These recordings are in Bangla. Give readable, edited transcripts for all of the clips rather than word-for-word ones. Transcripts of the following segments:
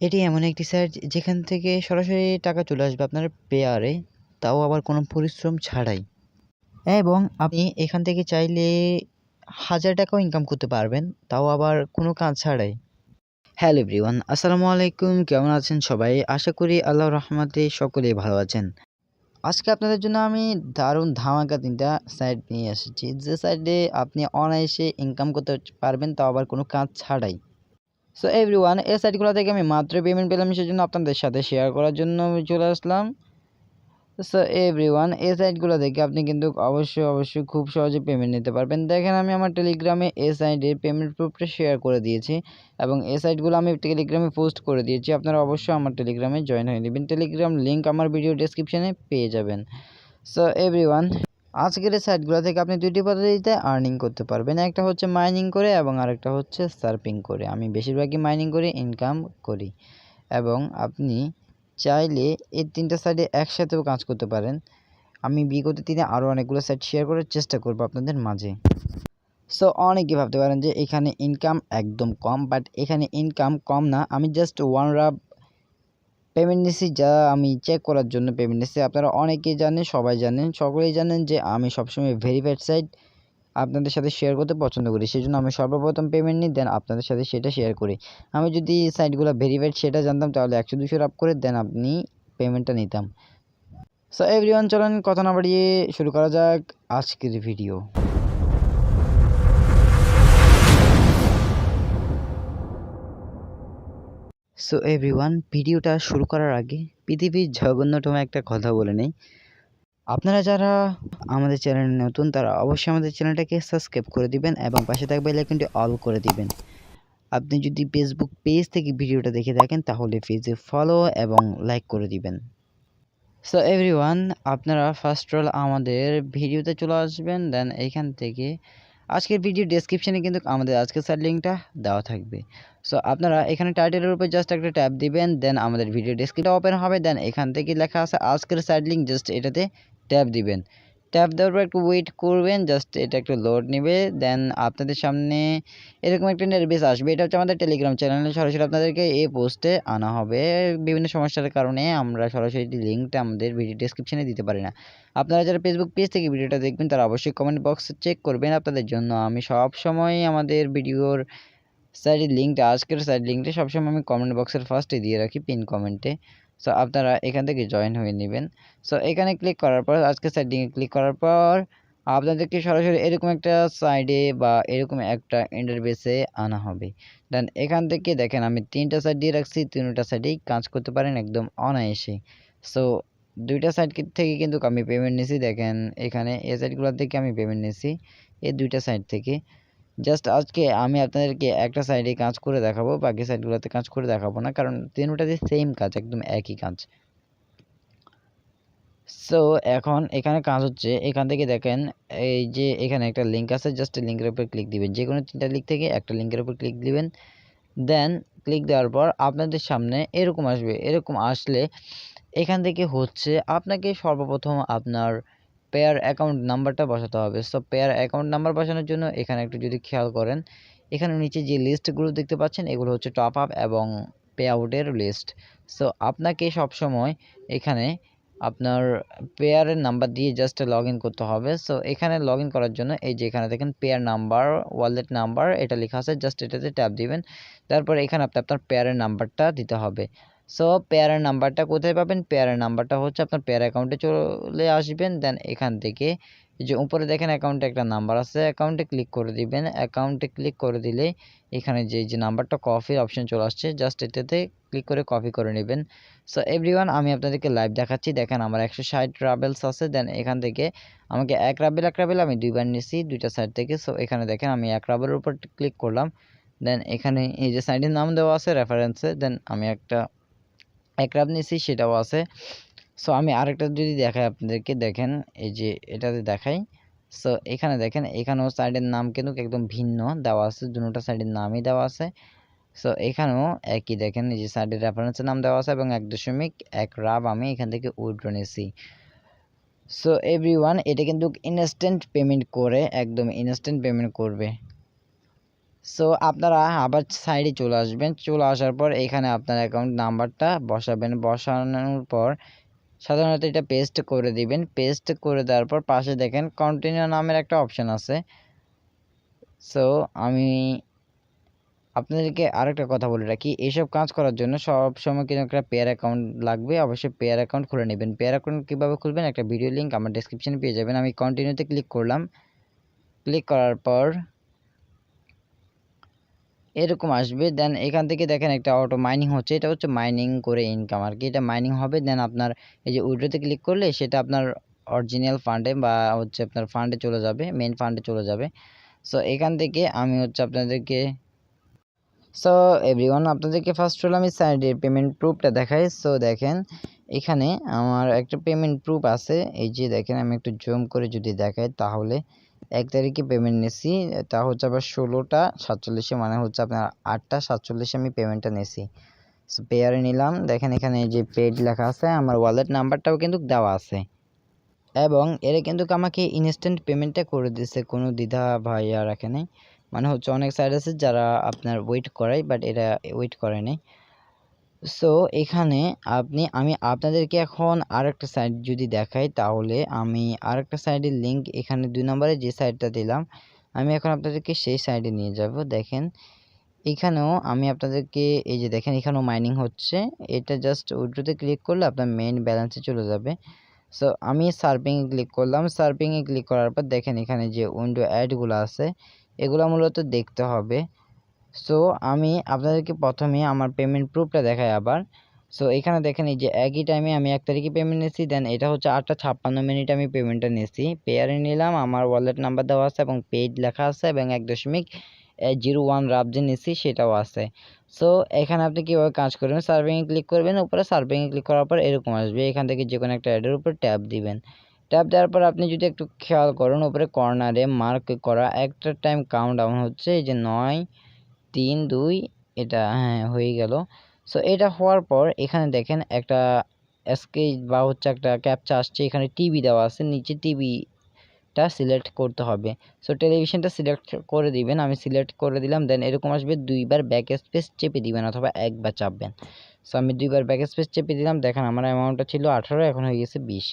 এটি এমন একটি সাইট যেখান থেকে সরাসরি টাকা চলে আসবে আপনার পেয়ারে, তাও আবার কোনো পরিশ্রম ছাড়াই। এবং আপনি এখান থেকে চাইলে 1000 টাকাও ইনকাম করতে পারবেন, তাও আবার কোনো কাজ ছাড়াই। হ্যালো এভরিওয়ান, আসসালামু আলাইকুম। কেমন আছেন সবাই? আশা করি আল্লাহর রহমতে সকলেই ভালো আছেন। আজকে আপনাদের জন্য আমি দারুণ ধামাকা 3টা সাইট নিয়ে এসেছি, যে সাইটে আপনি অনায়াসে ইনকাম করতে পারবেন, তাও আবার কোনো কাজ ছাড়াই। সো এভরিওয়ান, এই সাইটগুলো থেকে আমি মাত্র পেমেন্ট পেলাম, সেজন্য আপনাদের সাথে শেয়ার করার জন্য আমি চলে আসলাম। সো এভরিওয়ান, এই সাইটগুলো থেকে আপনি কিন্তু অবশ্যই খুব সহজে পেমেন্ট নিতে পারবেন। দেখেন, আমি আমার টেলিগ্রামে এই সাইটের পেমেন্ট প্রুফটা শেয়ার করে দিয়েছি এবং এই সাইটগুলো আমি টেলিগ্রামে পোস্ট করে দিয়েছি। আপনারা অবশ্যই আমার টেলিগ্রামে জয়েন হয়ে নেবেন। টেলিগ্রাম লিঙ্ক আমার ভিডিও ডেসক্রিপশনে পেয়ে যাবেন। সো এভরিওয়ান, আজকের এই সাইটগুলো থেকে আপনি দুইটি পদ্ধতিতে আর্নিং করতে পারবেন। একটা হচ্ছে মাইনিং করে এবং আরেকটা হচ্ছে সার্ফিং করে। আমি বেশিরভাগই মাইনিং করে ইনকাম করি এবং আপনি চাইলে এই 3টা সাইটে একসাথেও কাজ করতে পারেন। আমি বিগত দিনে আরও অনেকগুলো সাইট শেয়ার করার চেষ্টা করব আপনাদের মাঝে। সো অনেকে ভাবতে পারেন যে এখানে ইনকাম একদম কম, বাট এখানে ইনকাম কম না। আমি জাস্ট ওয়ান রাব পেমেন্ট নিছি, যা আমি চেক করার জন্য পেমেন্ট নিছি। আপনারা অনেকেই জানেন, সবাই জানেন, সকলেই জানেন যে আমি সবসময় ভেরিফাইড সাইট আপনাদের সাথে শেয়ার করতে পছন্দ করি। সেজন্য আমি সর্বপ্রথম পেমেন্ট নিই, দেন আপনাদের সাথে সেটা শেয়ার করি। আমি যদি সাইটগুলো ভেরিফাইড সেটা জানতাম, তাহলে 100-200 আপ করে দেন আপনি পেমেন্টটা নিতাম। সো এভরিওয়ান, চলেন কথা না বাড়িয়ে শুরু করা যাক আজকের ভিডিও। সো এভরিওয়ান, ভিডিওটা শুরু করার আগে পৃথিবীর জঘন্যতম একটা কথা বলে নেই। আপনারা যারা আমাদের চ্যানেলে নতুন, তারা অবশ্যই আমাদের চ্যানেলটাকে সাবস্ক্রাইব করে দিবেন এবং পাশে থাকা বেল আইকনটি অল করে দিবেন। আপনি যদি ফেসবুক পেজ থেকে ভিডিওটা দেখে থাকেন, তাহলে পেজে ফলো এবং লাইক করে দিবেন। সো এভরিওয়ান, আপনারা ফার্স্ট অল আমাদের ভিডিওতে চলে আসবেন, দেন এইখান থেকে আজকের ভিডিও ডেসক্রিপশনে কিন্তু আমাদের আজকের সাইট লিঙ্কটা দেওয়া থাকবে। সো আপনারা এখানে টাইটেলের উপর জাস্ট একটা ট্যাপ দিবেন, দেন আমাদের ভিডিও ডেসক্রিপশনটা ওপেন হবে, দেন এখান থেকে লেখা আছে আজকের সাইট লিঙ্ক, জাস্ট এটাতে ট্যাপ দিবেন। ট্যাপ দেওয়ার পর একটু ওয়েট করবেন, জাস্ট এটা একটু লোড নেবে, দেন আপনাদের সামনে এরকম একটা ইন্টারফেস আসবে। এটা হচ্ছে আমাদের টেলিগ্রাম চ্যানেলে সরাসরি আপনাদেরকে এই পোস্টে আনা হবে। বিভিন্ন সমস্যার কারণে আমরা সরাসরি লিঙ্কটা আমাদের ভিডিও ডেসক্রিপশনে দিতে পারি না। আপনারা যারা ফেসবুক পেজ থেকে ভিডিওটা দেখবেন, তারা অবশ্যই কমেন্ট বক্সে চেক করবেন। আপনাদের জন্য আমি সব সময় আমাদের ভিডিওর সাইডের লিঙ্কটা, আজকের সাইড লিঙ্কটা সবসময় আমি কমেন্ট বক্সের ফার্স্টে দিয়ে রাখি, পিন কমেন্টে। সো আপনারা এখান থেকে জয়েন হয়ে নেবেন। সো এখানে ক্লিক করার পর, আজকের সাইড লিঙ্কে ক্লিক করার পর আপনাদেরকে সরাসরি এরকম একটা সাইডে বা এরকম একটা ইন্টারফেসে আনা হবে। দেন এখান থেকে দেখেন, আমি 3টা সাইড দিয়ে রাখছি, 3টা সাইডেই কাজ করতে পারেন একদম অনায়াসে। সো 2টা সাইড থেকে কিন্তু আমি পেমেন্ট নিছি। দেখেন এখানে এই সাইডগুলো থেকে আমি পেমেন্ট নিছি, এই 2টা সাইড থেকে। জাস্ট আজকে আমি আপনাদেরকে একটা সাইডে কাজ করে দেখাবো, বাকি সাইডগুলোতে কাজ করে দেখাবো না, কারণ 3টাতে সেম কাজ, একদম একই কাজ। সো এখন এখানে কাজ হচ্ছে, এখান থেকে দেখেন এই যে এখানে একটা লিঙ্ক আছে, জাস্ট লিঙ্কের উপর ক্লিক দিবেন। যে কোনো 3টা লিঙ্ক থেকে একটা লিঙ্কের উপর ক্লিক দিবেন। দেন ক্লিক দেওয়ার পর আপনাদের সামনে এরকম আসবে। এরকম আসলে এখান থেকে হচ্ছে আপনাকে সর্বপ্রথম আপনার পেয়ার অ্যাকাউন্ট নাম্বারটা বসাতে হবে। সো পেয়ার অ্যাকাউন্ট নাম্বার বসানোর জন্য এখানে একটু যদি খেয়াল করেন, এখানে নিচে যে লিস্টগুলো দেখতে পাচ্ছেন, এগুলো হচ্ছে টপ আপ এবং পে আউটের লিস্ট। সো আপনাকে সবসময় এখানে আপনার পেয়ারের নাম্বার দিয়ে জাস্ট লগ ইন করতে হবে। সো এখানে লগ ইন করার জন্য এই যে এখানে দেখেন পেয়ার নাম্বার, ওয়ালেট নাম্বার এটা লেখা আছে, জাস্ট এটাতে ট্যাপ দিবেন। তারপর এখানে আপনি আপনার পেয়ারের নাম্বারটা দিতে হবে। সো পেয়ারের নাম্বারটা কোথায় পাবেন? পেয়ারের নাম্বারটা হচ্ছে আপনার পেয়ার অ্যাকাউন্টে চলে আসবেন। দেন এখান থেকে এই যে উপরে দেখেন অ্যাকাউন্টে একটা নাম্বার আছে, অ্যাকাউন্টে ক্লিক করে দিবেন। অ্যাকাউন্টে ক্লিক করে দিলে এখানে যে নাম্বারটা কপির অপশন চলে আসছে, জাস্ট এটাতে ক্লিক করে কপি করে নেবেন। সো এভরিওয়ান, আমি আপনাদেরকে লাইভ দেখাচ্ছি। দেখেন আমার 160 রাবেলস আছে। দেন এখান থেকে আমাকে এক রাবেল আমি 2বার নিছি 2টা সাইড থেকে। সো এখানে দেখেন আমি এক রাবেলের উপর ক্লিক করলাম। দেন এখানে এই যে সাইডের নাম দেওয়া আছে রেফারেন্সে, দেন আমি একটা এক রাব নিছি, সেটাও আছে। সো আমি আরেকটা যদি দেখাই আপনাদেরকে, দেখেন এই যে এটাতে দেখাই। সো এখানে দেখেন, এখানেও সাইডের নাম কিন্তু একদম ভিন্ন দেওয়া আছে, দুটো সাইডের নামই দেওয়া আছে। সো এখানেও একই, দেখেন এই যে সাইডের রেফারেন্সের নাম দেওয়া আছে এবং 1.1 রাব আমি এখান থেকে উইথড্র নিয়েছি। সো এভরিওয়ান, এটা কিন্তু ইনস্ট্যান্ট পেমেন্ট করে, একদম ইনস্ট্যান্ট পেমেন্ট করবে। সো আপনারা আবার সাইডে চলে আসবেন, চলে আসার পর এখানে আপনার অ্যাকাউন্ট নাম্বারটা বসাবেন, বসানোর পর সাধারণত এটা পেস্ট করে দিবেন। পেস্ট করে দেওয়ার পর পাশে দেখেন কন্টিনিউ নামের একটা অপশান আছে। সো আমি আপনাদেরকে আরেকটা কথা বলে রাখি, এইসব কাজ করার জন্য সবসময় কিন্তু একটা পেয়ার অ্যাকাউন্ট লাগবে। অবশ্যই পেয়ার অ্যাকাউন্ট খুলে নেবেন। পেয়ার অ্যাকাউন্ট কীভাবে খুলবেন একটা ভিডিও লিঙ্ক আমার ডেসক্রিপশনে পেয়ে যাবেন। আমি কন্টিনিউতে ক্লিক করলাম, ক্লিক করার পর এরকম আসবে। দেন এখান থেকে দেখেন একটা অটো মাইনিং হচ্ছে, এটা হচ্ছে মাইনিং করে ইনকাম আর কি। এটা মাইনিং হবে, দেন আপনার এই যে উইড্রোতে ক্লিক করলে সেটা আপনার অরিজিনাল ফান্ডে বা হচ্ছে আপনার ফান্ডে চলে যাবে, মেন ফান্ডে চলে যাবে। সো এখান থেকে আমি হচ্ছে আপনাদেরকে এভরিওয়ান আপনাদেরকে ফার্স্ট হলো আমি সাইডের পেমেন্ট প্রুফটা দেখাই। সো দেখেন এখানে আমার একটা পেমেন্ট প্রুফ আছে, এই যে দেখেন আমি একটু জুম করে যদি দেখাই তাহলে 1 তারিখে পেমেন্ট নিয়েছি, তা হচ্ছে আবার 16টা 47 মানে হচ্ছে আপনার 8টা 47 আমি পেমেন্টটা নিয়েছি। সো পেয়ারে নিলাম, দেখেন এখানে এই যে পেড লেখা আছে, আমার ওয়ালেট নাম্বারটাও কিন্তু দেওয়া আছে এবং এরা কিন্তু আমাকে ইনস্ট্যান্ট পেমেন্টটা করে দিচ্ছে, কোনো দ্বিধা ভাইয়া রাখে নাই। মানে হচ্ছে অনেক সাইট আছে যারা আপনার ওয়েট করায়, বাট এরা ওয়েট করে নাই। সো এখানে আমি আপনাদেরকে এখন আরেকটা সাইট যদি দেখাই তাহলে আমি আরেকটা সাইটের লিঙ্ক এখানে 2 নম্বরে যে সাইটটা দিলাম আমি এখন আপনাদেরকে সেই সাইটে নিয়ে যাব। দেখেন এখানেও আমি আপনাদেরকে এই যে দেখেন এখানেও মাইনিং হচ্ছে, এটা জাস্ট উইথড্রোতে ক্লিক করলে আপনার মেইন ব্যালেন্সে চলে যাবে। সো আমি সার্ফিংয়ে ক্লিক করলাম, সার্ফিংয়ে ক্লিক করার পর দেখেন এখানে যে উইন্ডো অ্যাডগুলো আছে এগুলো মূলত দেখতে হবে। সো আমি আপনাদেরকে প্রথমে আমার পেমেন্ট প্রুফটা দেখাই আবার। সো এখানে দেখেন এই যে একই টাইমে আমি 1 তারিখে পেমেন্ট নিয়েছি, দেন এটা হচ্ছে 8টা 56 মিনিটে আমি পেমেন্টটা নিয়েছি। পেয়ারে নিলাম, আমার ওয়ালেট নাম্বার দেওয়া আছে এবং পেইড লেখা আছে এবং 1.01 রাব যে নিয়েছি সেটাও আছে। সো এখানে আপনি কীভাবে কাজ করবেন, সার্ভিংয়ে ক্লিক করবেন, উপরে সার্ভিংয়ে ক্লিক করার পর এরকম আসবে, এখান থেকে যে কোনো একটা অ্যাডের উপর ট্যাপ দিবেন। ট্যাপ দেওয়ার পর আপনি যদি একটু খেয়াল করেন উপরে কর্নারে মার্ক করা একটা টাইম কাউন্টডাউন হচ্ছে, এই যে 9 3 2 এটা হ্যাঁ হয়ে গেল। সো এটা হওয়ার পর এখানে দেখেন একটা স্কেচ বা হচ্ছে একটা ক্যাপচা আসছে, এখানে টিভি দেওয়া আছে, নিচে টিভিটা সিলেক্ট করতে হবে। সো টেলিভিশনটা সিলেক্ট করে দিবেন, আমি সিলেক্ট করে দিলাম। দেন এরকম আসবে, 2বার ব্যাক স্পেস চেপে দিবেন অথবা একবার চাপবেন। সো আমি 2বার ব্যাক স্পেস চেপে দিলাম, দেখেন আমার অ্যামাউন্টটা ছিল 18, এখন হয়ে গেছে 20।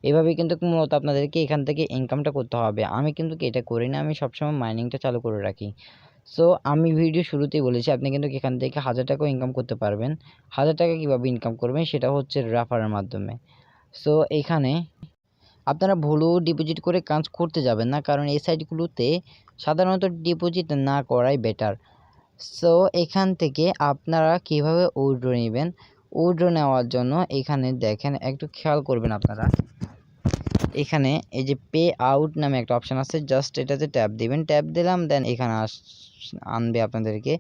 এভাবেই কিন্তু মূলত আপনাদেরকে এখান থেকে ইনকামটা করতে হবে। আমি কিন্তু এটা করি না, আমি সবসময় মাইনিংটা চালু করে রাখি। সো আমি ভিডিও শুরুতেই বলেছি আপনি কিন্তু এখান থেকে 1000 টাকাও ইনকাম করতে পারবেন। 1000 টাকা কীভাবে ইনকাম করবেন সেটা হচ্ছে রেফারের মাধ্যমে। সো এখানে আপনারা ভুলেও ডিপোজিট করে কাজ করতে যাবেন না, কারণ এই সাইটগুলোতে সাধারণত ডিপোজিট না করাই বেটার। সো এখান থেকে আপনারা কিভাবে উইথড্র নেবেন, উইথড্র নেওয়ার জন্য এখানে দেখেন একটু খেয়াল করবেন আপনারা, এখানে এই যে পে আউট নামে একটা অপশান আছে, জাস্ট এটাতে ট্যাপ দিবেন। ট্যাপ দিলাম, দেন এখানে আনবে আপনাদেরকে।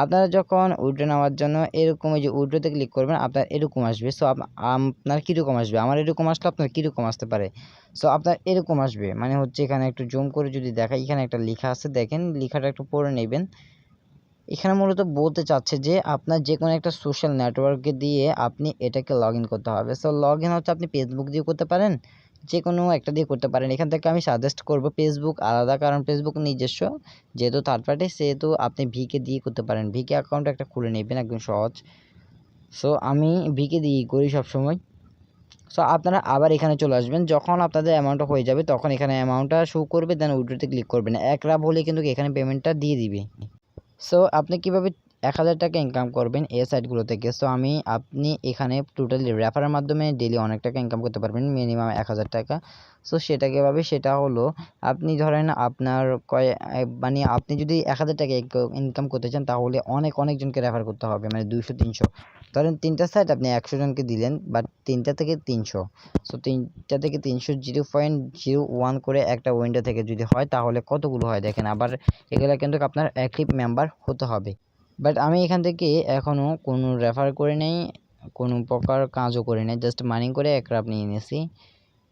আপনারা যখন উইথড্র নেওয়ার জন্য এরকম এই যে উইথড্রোতে ক্লিক করবেন আপনার এরকম আসবে। সো আপনার কীরকম আসবে, আমার এরকম আসলে আপনার কীরকম আসতে পারে। সো আপনার এরকম আসবে, মানে হচ্ছে এখানে একটু জুম করে যদি দেখাই, এখানে একটা লেখা আছে, দেখেন লেখাটা একটু পড়ে নেবেন। এখানে মূলত বলতে চাচ্ছে যে আপনার যে কোনো একটা সোশ্যাল নেটওয়ার্কে দিয়ে আপনি এটাকে লগ ইন করতে হবে। সো লগ ইন হচ্ছে আপনি ফেসবুক দিয়ে করতে পারেন, যে কোনো একটা দিয়ে করতে পারেন। এখান থেকে আমি সাজেস্ট করব ফেসবুক আলাদা, কারণ ফেসবুক নিজস্ব, যেহেতু থার্ড পার্টি সেহেতু আপনি ভিকে দিয়ে করতে পারেন। ভিকে অ্যাকাউন্ট একটা খুলে নেবেন, একদম সহজ। সো আমি ভিকে দিয়েই করি সবসময়। সো আপনারা আবার এখানে চলে আসবেন, যখন আপনাদের অ্যামাউন্টটা হয়ে যাবে তখন এখানে অ্যামাউন্টটা শো করবে, দেন উইথড্রোতে ক্লিক করবেন। 1 রাব হলে কিন্তু এখানে পেমেন্টটা দিয়ে দিবে। সো আপনি কিভাবে 1000 টাকা ইনকাম করবেন এই সাইটগুলো থেকে। সো আপনি এখানে টোটালি রেফারের মাধ্যমে ডেইলি অনেক টাকা ইনকাম করতে পারবেন, মিনিমাম 1000 টাকা। সো সেটা কীভাবে, সেটা হলো আপনি ধরেন আপনার মানে আপনি যদি 1000 টাকা ইনকাম করতে চান তাহলে অনেকজনকে রেফার করতে হবে, মানে 200-300। ধরেন 3টা সাইট আপনি 100 জনকে দিলেন, বাট 3টা থেকে 300। সো 3টা থেকে 300 0.01 করে একটা উইন্ডো থেকে যদি হয় তাহলে কতগুলো হয় দেখেন। আবার এগুলো কিন্তু আপনার অ্যাক্টিভ মেম্বার হতে হবে। বাট আমি এখান থেকে এখনও কোনো রেফার করে নেই, কোনো প্রকার কাজও করে নেই, জাস্ট মাইনিং করে 1 রাব নিয়ে নিয়েছি।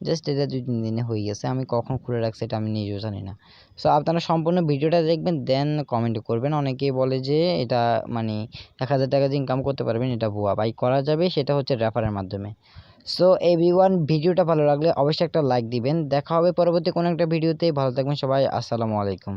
জাস্ট এটা 2-3 দিনে হয়ে গেছে, আমি কখন খুলে রাখছি এটা আমি নিজেও জানি না। সো আপনারা সম্পূর্ণ ভিডিওটা দেখবেন, দেন কমেন্ট করবেন। অনেকেই বলে যে এটা মানে 1000 টাকা দিয়ে ইনকাম করতে পারবেন, এটা ভুয়া। ভাই করা যাবে, সেটা হচ্ছে রেফারের মাধ্যমে। সো এভরিওয়ান, ভিডিওটা ভালো লাগলে অবশ্যই একটা লাইক দিবেন। দেখা হবে পরবর্তী কোনো একটা ভিডিওতে। ভালো থাকবেন সবাই, আসসালামু আলাইকুম।